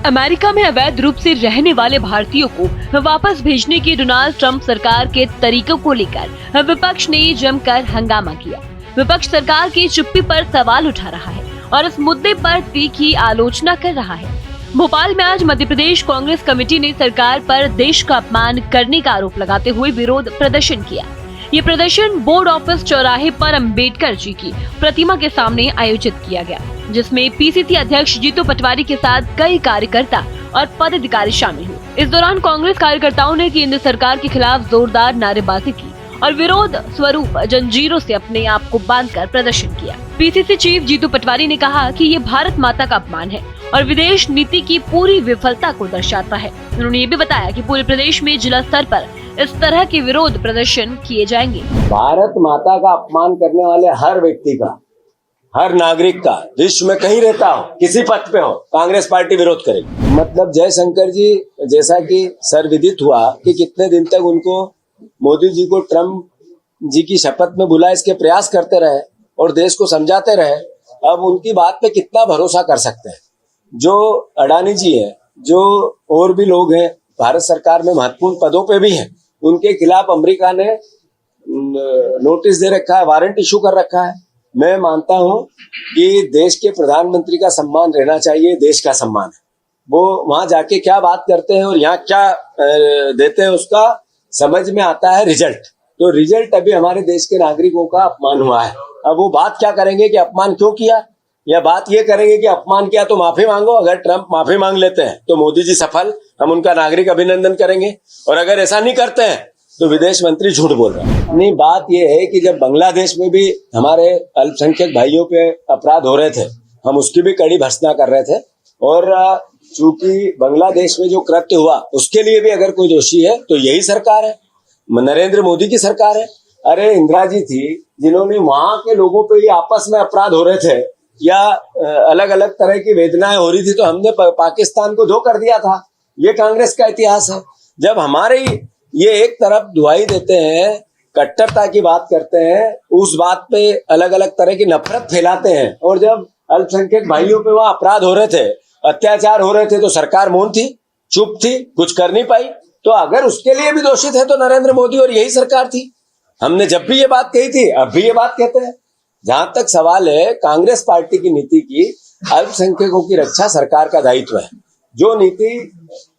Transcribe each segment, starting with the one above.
America में अवैध रूप से रहने वाले भारतीयों को वापस भेजने की डोनाल्ड ट्रंप सरकार के तरीकों को लेकर विपक्ष ने जमकर हंगामा किया। विपक्ष सरकार की चुप्पी पर सवाल उठा रहा है और इस मुद्दे पर तीखी आलोचना कर रहा है। भोपाल में आज मध्य प्रदेश कांग्रेस कमेटी ने सरकार पर देश का अपमान करने का आरोप लगाते हुए विरोध प्रदर्शन किया। ये प्रदर्शन बोर्ड ऑफिस चौराहे पर अंबेडकर जी की प्रतिमा के सामने आयोजित किया गया, जिसमें पीसीसी अध्यक्ष जीतू पटवारी के साथ कई कार्यकर्ता और पदाधिकारी शामिल हुए। इस दौरान कांग्रेस कार्यकर्ताओं ने केंद्र सरकार के खिलाफ जोरदार नारेबाजी की और विरोध स्वरूप जंजीरों से अपने आप को बांधकर प्रदर्शन किया। पीसीसी चीफ जीतू पटवारी ने कहा कि ये भारत माता का अपमान है और विदेश नीति की पूरी विफलता को दर्शाता है। उन्होंने ये भी बताया कि पूरे प्रदेश में जिला स्तर पर इस तरह के विरोध प्रदर्शन किए जाएंगे। भारत माता का अपमान करने वाले हर व्यक्ति का, हर नागरिक का, विश्व में कहीं रहता हो, किसी पद पे हो, कांग्रेस पार्टी विरोध करेगी। मतलब जयशंकर जी, जैसा कि सर्वविदित हुआ कि कितने दिन तक उनको मोदी जी को ट्रम्प जी की शपथ में बुलाए, इसके प्रयास करते रहे और देश को समझाते रहे। अब उनकी बात पे कितना भरोसा कर सकते हैं? जो अडानी जी हैं, जो और भी लोग हैं भारत सरकार में महत्वपूर्ण पदों पे भी हैं, उनके खिलाफ अमेरिका ने नोटिस दे रखा है, वारंट इशू कर रखा है। मैं मानता हूं कि देश के प्रधानमंत्री का सम्मान रहना चाहिए, देश का सम्मान है। वो वहां जाके क्या बात करते हैं और यहाँ क्या देते हैं, उसका समझ में आता है रिजल्ट। तो रिजल्ट अभी हमारे देश के नागरिकों का अपमान हुआ है। अब वो बात क्या करेंगे कि अपमान क्यों किया, या बात ये करेंगे कि अपमान किया तो माफी मांगो। अगर ट्रंप माफी मांग लेते हैं तो मोदी जी सफल, हम उनका नागरिक अभिनंदन करेंगे। और अगर ऐसा नहीं करते हैं तो विदेश मंत्री झूठ बोल रहे हैं। नहीं, बात ये है कि जब बांग्लादेश में भी हमारे अल्पसंख्यक भाइयों पे अपराध हो रहे थे, हम उसकी भी कड़ी भर्त्सना कर रहे थे। और चूंकि बांग्लादेश में जो कृत्य हुआ उसके लिए भी अगर कोई दोषी है तो यही सरकार है, नरेंद्र मोदी की सरकार है। अरे इंदिरा जी थी जिन्होंने वहां के लोगों पे ये आपस में अपराध हो रहे थे या अलग अलग तरह की वेदनाएं हो रही थी तो हमने पाकिस्तान को धो कर दिया था। ये कांग्रेस का इतिहास है। जब हमारे ये एक तरफ दुहाई देते हैं, कट्टरता की बात करते हैं, उस बात पे अलग अलग तरह की नफरत फैलाते हैं, और जब अल्पसंख्यक भाइयों पे वहां अपराध हो रहे थे, अत्याचार हो रहे थे, तो सरकार मौन थी, चुप थी, कुछ कर नहीं पाई। तो अगर उसके लिए भी दोषी थे तो नरेंद्र मोदी और यही सरकार थी। हमने जब भी ये बात कही थी, अब भी ये बात कहते हैं। जहां तक सवाल है कांग्रेस पार्टी की नीति की, अल्पसंख्यकों की रक्षा सरकार का दायित्व है। जो नीति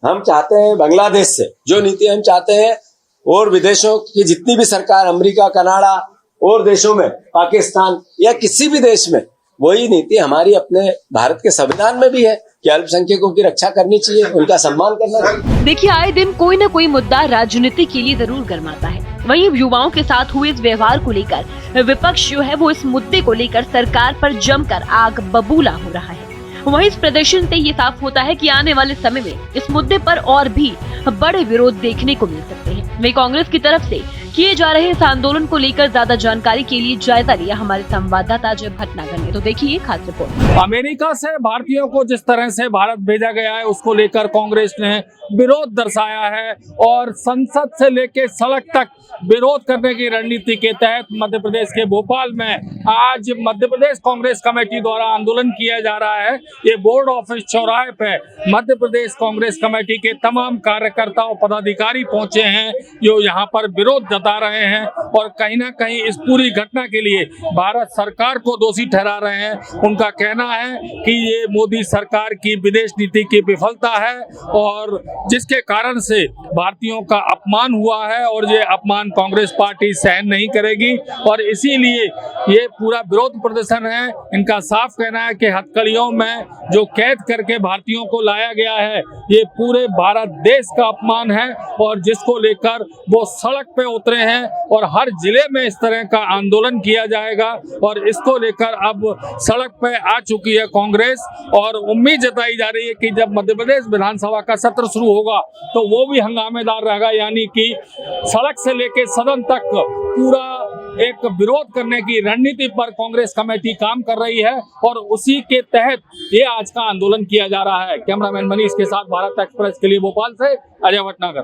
हम चाहते हैं बांग्लादेश से, जो नीति हम चाहते हैं और विदेशों की जितनी भी सरकार, अमेरिका, कनाडा और देशों में, पाकिस्तान या किसी भी देश में, वही नीति हमारी अपने भारत के संविधान में भी है कि अल्पसंख्यकों की रक्षा करनी चाहिए, उनका सम्मान करना चाहिए। देखिए, आए दिन कोई न कोई मुद्दा राजनीति के लिए जरूर गर्माता है। वहीं युवाओं के साथ हुए इस व्यवहार को लेकर विपक्ष जो है वो इस मुद्दे को लेकर सरकार पर जमकर आग बबूला हो रहा है। वहीं इस प्रदर्शन से ये साफ होता है कि आने वाले समय में इस मुद्दे पर और भी बड़े विरोध देखने को मिल सकते हैं। वहीं कांग्रेस की तरफ से किए जा रहे इस आंदोलन को लेकर ज्यादा जानकारी के लिए जायजा लिया हमारे संवाददाता अजय भटनागर ने। तो देखिए खास रिपोर्ट। अमेरिका से भारतीयों को जिस तरह से भारत भेजा गया है उसको लेकर कांग्रेस ने विरोध दर्शाया है और संसद से लेकर सड़क तक विरोध करने की रणनीति के तहत मध्य प्रदेश के भोपाल में आज मध्य प्रदेश कांग्रेस कमेटी द्वारा आंदोलन किया जा रहा है। ये बोर्ड ऑफिस चौराहे पे मध्य प्रदेश कांग्रेस कमेटी के तमाम कार्यकर्ता और पदाधिकारी पहुंचे हैं जो यहाँ पर विरोध जता रहे हैं और कहीं ना कहीं इस पूरी घटना के लिए भारत सरकार को दोषी ठहरा रहे हैं। उनका कहना है कि ये मोदी सरकार की विदेश नीति की विफलता है और जिसके कारण से भारतीयों का अपमान हुआ है और ये अपमान कांग्रेस पार्टी सहन नहीं करेगी और इसीलिए ये पूरा विरोध प्रदर्शन है। इनका साफ कहना है कि हथकड़ियों में जो कैद करके भारतीयों को लाया गया है ये पूरे भारत देश का अपमान है और जिसको लेकर वो सड़क पे उतरे हैं और हर जिले में इस तरह का आंदोलन किया जाएगा और इसको लेकर अब सड़क पे आ चुकी है कांग्रेस और उम्मीद जताई जा रही है कि जब मध्य प्रदेश विधानसभा का सत्र शुरू होगा तो वो भी हंगामेदार रहेगा, यानी कि सड़क से लेकर सदन तक पूरा एक विरोध करने की रणनीति पर कांग्रेस कमेटी काम कर रही है और उसी के तहत ये आज का आंदोलन किया जा रहा है। कैमरामैन मनीष के साथ भारत एक्सप्रेस के लिए भोपाल से अजय भटनागर।